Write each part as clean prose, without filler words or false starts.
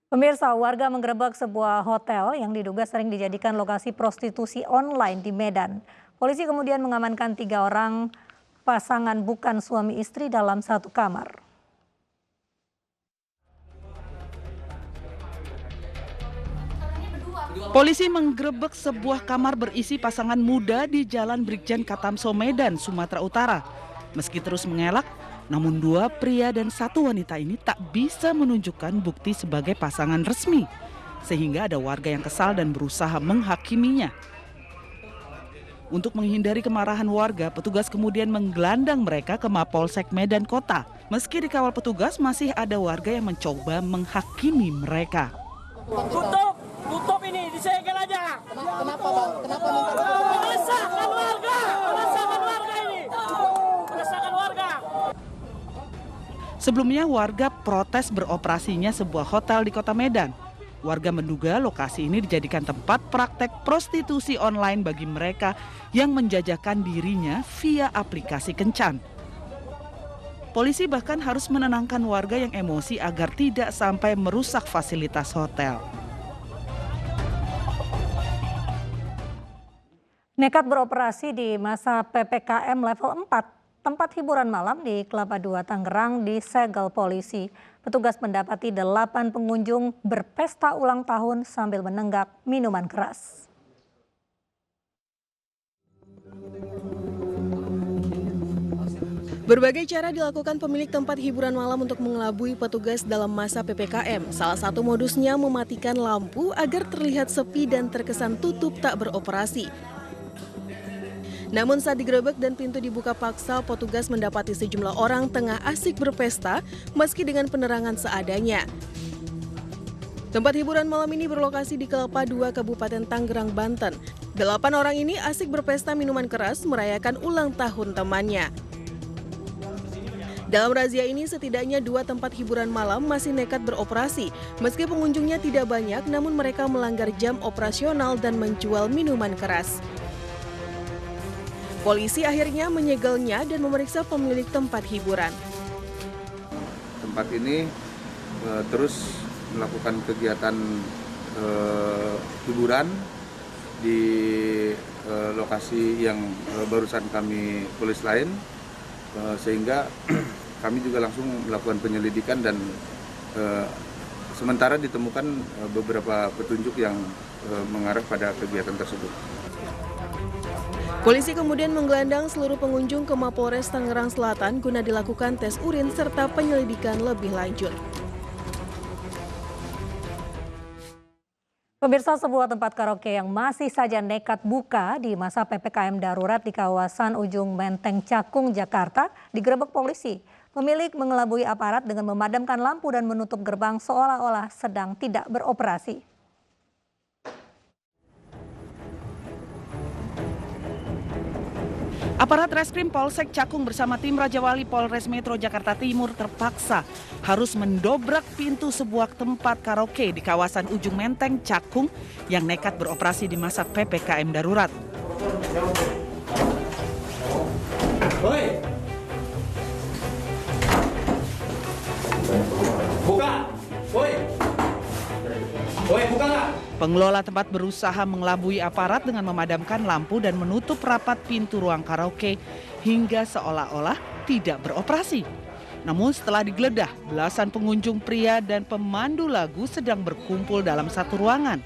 Pemirsa, warga menggerebek sebuah hotel yang diduga sering dijadikan lokasi prostitusi online di Medan. Polisi kemudian mengamankan 3 orang pasangan bukan suami istri dalam satu kamar. Polisi menggerebek sebuah kamar berisi pasangan muda di Jalan Brigjen Katamso, Medan, Sumatera Utara. Meski terus mengelak, namun 2 pria dan 1 wanita ini tak bisa menunjukkan bukti sebagai pasangan resmi. Sehingga ada warga yang kesal dan berusaha menghakiminya. Untuk menghindari kemarahan warga, petugas kemudian menggelandang mereka ke Mapolsek Medan Kota. Meski dikawal petugas, masih ada warga yang mencoba menghakimi mereka. Tutup ini, disegel aja. Kenapa Bang? Kenapa minta Meresahkan warga ini. Meresahkan warga. Sebelumnya warga protes beroperasinya sebuah hotel di Kota Medan. Warga menduga lokasi ini dijadikan tempat praktek prostitusi online bagi mereka yang menjajakan dirinya via aplikasi kencan. Polisi bahkan harus menenangkan warga yang emosi agar tidak sampai merusak fasilitas hotel. Nekat beroperasi di masa PPKM level 4, tempat hiburan malam di Kelapa II, Tangerang disegel polisi. Petugas mendapati 8 pengunjung berpesta ulang tahun sambil menenggak minuman keras. Berbagai cara dilakukan pemilik tempat hiburan malam untuk mengelabui petugas dalam masa PPKM. Salah satu modusnya mematikan lampu agar terlihat sepi dan terkesan tutup tak beroperasi. Namun saat digerebek dan pintu dibuka paksa, petugas mendapati sejumlah orang tengah asik berpesta meski dengan penerangan seadanya. Tempat hiburan malam ini berlokasi di Kelapa II, Kabupaten Tangerang, Banten. 8 orang ini asik berpesta minuman keras merayakan ulang tahun temannya. Dalam razia ini setidaknya 2 tempat hiburan malam masih nekat beroperasi. Meski pengunjungnya tidak banyak, namun mereka melanggar jam operasional dan menjual minuman keras. Polisi akhirnya menyegelnya dan memeriksa pemilik tempat hiburan. Tempat ini terus melakukan kegiatan hiburan di lokasi yang barusan kami tulis lain, sehingga kami juga langsung melakukan penyelidikan dan sementara ditemukan beberapa petunjuk yang mengarah pada kegiatan tersebut. Polisi kemudian menggelandang seluruh pengunjung ke Mapolres Tangerang Selatan guna dilakukan tes urin serta penyelidikan lebih lanjut. Pemirsa, sebuah tempat karaoke yang masih saja nekat buka di masa PPKM darurat di kawasan Ujung Menteng Cakung, Jakarta digerebek polisi. Pemilik mengelabui aparat dengan memadamkan lampu dan menutup gerbang seolah-olah sedang tidak beroperasi. Aparat Reskrim Polsek Cakung bersama tim Raja Wali Polres Metro Jakarta Timur terpaksa harus mendobrak pintu sebuah tempat karaoke di kawasan Ujung Menteng Cakung yang nekat beroperasi di masa PPKM darurat. Woi. Buka. Woi. Woi, buka nggak? Pengelola tempat berusaha mengelabui aparat dengan memadamkan lampu dan menutup rapat pintu ruang karaoke hingga seolah-olah tidak beroperasi. Namun setelah digeledah, belasan pengunjung pria dan pemandu lagu sedang berkumpul dalam satu ruangan.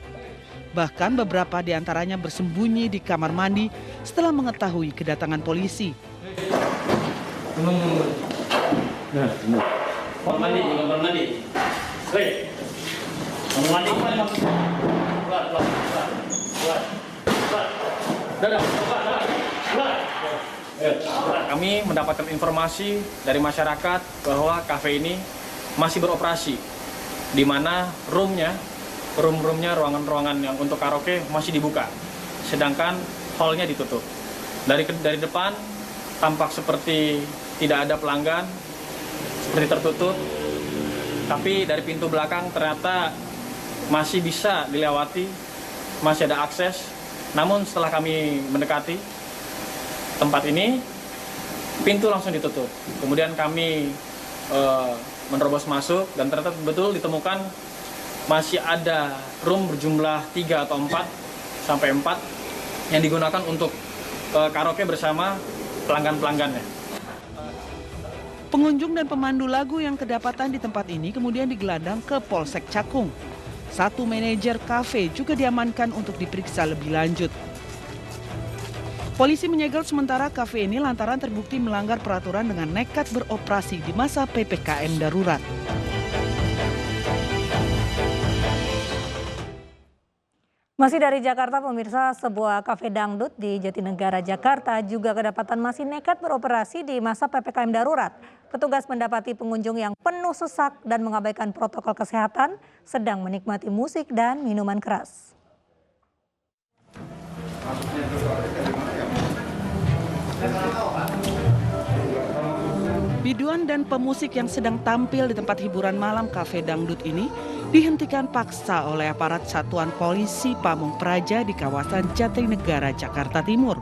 Bahkan beberapa di antaranya bersembunyi di kamar mandi setelah mengetahui kedatangan polisi. Kamar mandi. Hei. Kamar mandi. Kami mendapatkan informasi dari masyarakat bahwa kafe ini masih beroperasi, di mana room-nya, ruangan-ruangan yang untuk karaoke masih dibuka, sedangkan hall-nya ditutup. Dari depan tampak seperti tidak ada pelanggan, seperti tertutup, tapi dari pintu belakang ternyata masih bisa dilewati, masih ada akses. Namun setelah kami mendekati tempat ini, pintu langsung ditutup. Kemudian kami menerobos masuk dan ternyata betul ditemukan masih ada room berjumlah 3 atau 4 sampai 4 yang digunakan untuk karaoke bersama pelanggan-pelanggannya. Pengunjung dan pemandu lagu yang kedapatan di tempat ini kemudian digelandang ke Polsek Cakung. Satu manajer kafe juga diamankan untuk diperiksa lebih lanjut. Polisi menyegel sementara kafe ini lantaran terbukti melanggar peraturan dengan nekat beroperasi di masa PPKM darurat. Masih dari Jakarta, pemirsa, sebuah kafe dangdut di Jatinegara, Jakarta juga kedapatan masih nekat beroperasi di masa PPKM darurat. Petugas mendapati pengunjung yang penuh sesak dan mengabaikan protokol kesehatan sedang menikmati musik dan minuman keras. Biduan dan pemusik yang sedang tampil di tempat hiburan malam kafe dangdut ini dihentikan paksa oleh aparat Satuan Polisi Pamung Praja di kawasan Jatinegara, Jakarta Timur.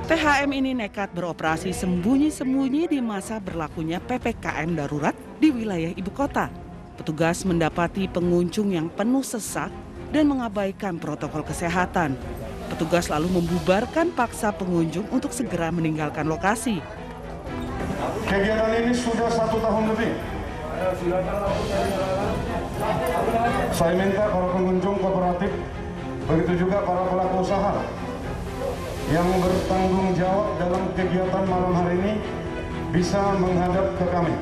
PHM ini nekat beroperasi sembunyi-sembunyi di masa berlakunya PPKM darurat di wilayah ibu kota. Petugas mendapati pengunjung yang penuh sesak dan mengabaikan protokol kesehatan. Petugas lalu membubarkan paksa pengunjung untuk segera meninggalkan lokasi. Kegiatan ini sudah 1 tahun lebih. Saya minta para pengunjung kooperatif, begitu juga para pelaku usaha yang bertanggung jawab dalam kegiatan malam hari ini bisa menghadap ke kami.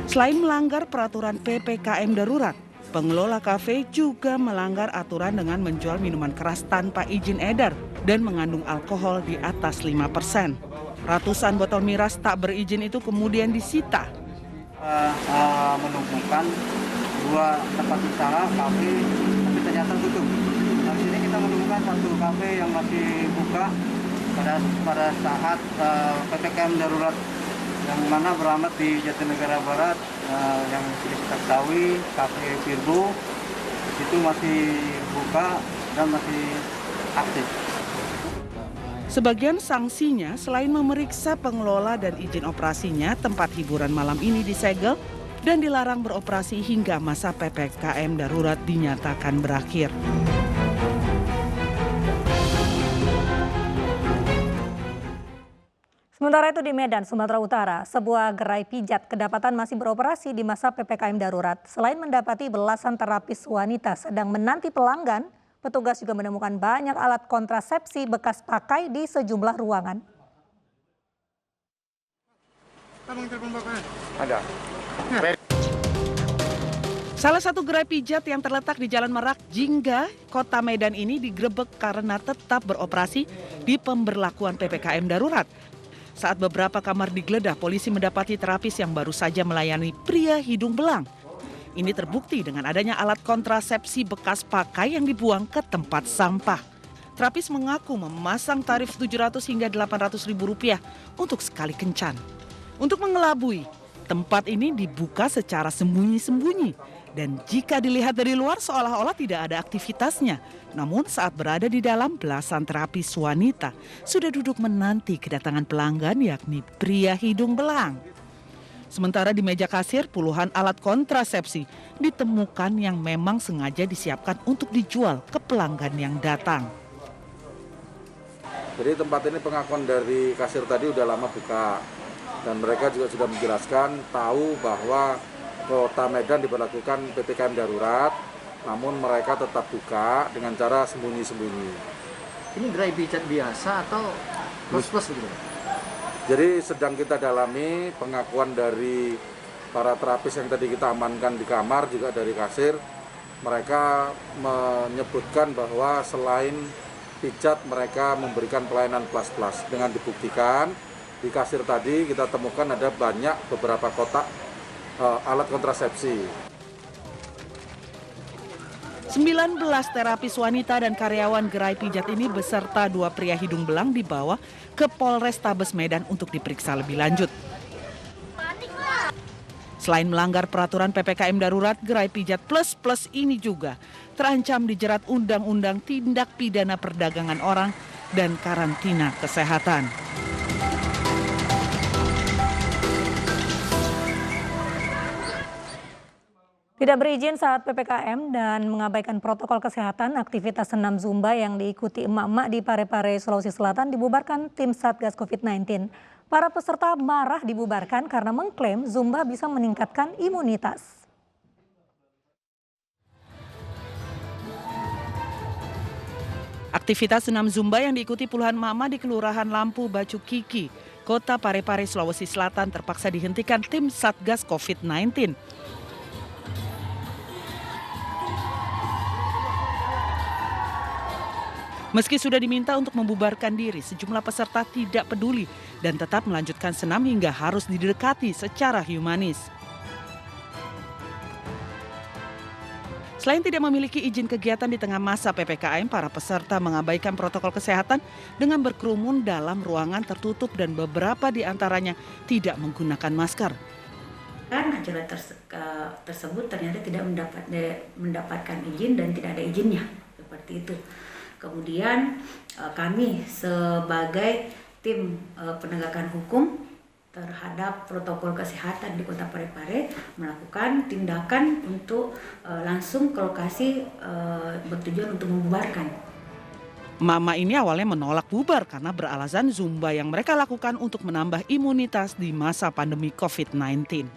Selain melanggar peraturan PPKM darurat, pengelola kafe juga melanggar aturan dengan menjual minuman keras tanpa izin edar dan mengandung alkohol di atas 5%. Ratusan botol miras tak berizin itu kemudian disita. Menemukan 2 tempat usaha kafe tapi ternyata tutup. Nah, di sini kita menemukan 1 kafe yang masih buka pada saat PPKM darurat yang mana beralamat di Jatinegara Barat yang kita ketahui kafe Virgo itu masih buka dan masih aktif. Sebagian sanksinya selain memeriksa pengelola dan izin operasinya, tempat hiburan malam ini disegel dan dilarang beroperasi hingga masa PPKM darurat dinyatakan berakhir. Sementara itu di Medan, Sumatera Utara, sebuah gerai pijat kedapatan masih beroperasi di masa PPKM darurat. Selain mendapati belasan terapis wanita sedang menanti pelanggan, petugas juga menemukan banyak alat kontrasepsi bekas pakai di sejumlah ruangan. Ada. Salah satu gerai pijat yang terletak di Jalan Merak, Jingga, Kota Medan ini digerebek karena tetap beroperasi di pemberlakuan PPKM darurat. Saat beberapa kamar digeledah, polisi mendapati terapis yang baru saja melayani pria hidung belang. Ini terbukti dengan adanya alat kontrasepsi bekas pakai yang dibuang ke tempat sampah. Terapis mengaku memasang tarif 700 hingga 800 ribu rupiah untuk sekali kencan. Untuk mengelabui, tempat ini dibuka secara sembunyi-sembunyi. Dan jika dilihat dari luar seolah-olah tidak ada aktivitasnya. Namun saat berada di dalam, belasan terapis wanita sudah duduk menanti kedatangan pelanggan yakni pria hidung belang. Sementara di meja kasir puluhan alat kontrasepsi ditemukan yang memang sengaja disiapkan untuk dijual ke pelanggan yang datang. Jadi tempat ini pengakuan dari kasir tadi udah lama buka. Dan mereka juga sudah menjelaskan tahu bahwa Kota Medan diberlakukan PPKM darurat, namun mereka tetap buka dengan cara sembunyi-sembunyi. Ini gerai pijat biasa atau plus-plus gitu? Jadi sedang kita dalami pengakuan dari para terapis yang tadi kita amankan di kamar, juga dari kasir. Mereka menyebutkan bahwa selain pijat mereka memberikan pelayanan plus-plus. Dengan dibuktikan di kasir tadi kita temukan ada banyak beberapa kotak alat kontrasepsi. 19 terapis wanita dan karyawan gerai pijat ini beserta 2 pria hidung belang dibawa ke Polrestabes Medan untuk diperiksa lebih lanjut. Selain melanggar peraturan PPKM darurat, gerai pijat plus-plus ini juga terancam dijerat Undang-Undang Tindak Pidana Perdagangan Orang dan Karantina Kesehatan. Tidak berizin saat PPKM dan mengabaikan protokol kesehatan, aktivitas senam Zumba yang diikuti emak-emak di Parepare, Sulawesi Selatan dibubarkan tim Satgas COVID-19. Para peserta marah dibubarkan karena mengklaim Zumba bisa meningkatkan imunitas. Aktivitas senam Zumba yang diikuti puluhan mama di Kelurahan Lampu Bacu Kiki, Kota Parepare, Sulawesi Selatan terpaksa dihentikan tim Satgas COVID-19. Meski sudah diminta untuk membubarkan diri, sejumlah peserta tidak peduli dan tetap melanjutkan senam hingga harus didekati secara humanis. Selain tidak memiliki izin kegiatan di tengah masa PPKM, para peserta mengabaikan protokol kesehatan dengan berkerumun dalam ruangan tertutup dan beberapa di antaranya tidak menggunakan masker. Kan acara tersebut ternyata tidak mendapatkan izin dan tidak ada izinnya, seperti itu. Kemudian kami sebagai tim penegakan hukum terhadap protokol kesehatan di Kota Parepare melakukan tindakan untuk langsung ke lokasi bertujuan untuk membubarkan. Mama ini awalnya menolak bubar karena beralasan Zumba yang mereka lakukan untuk menambah imunitas di masa pandemi COVID-19.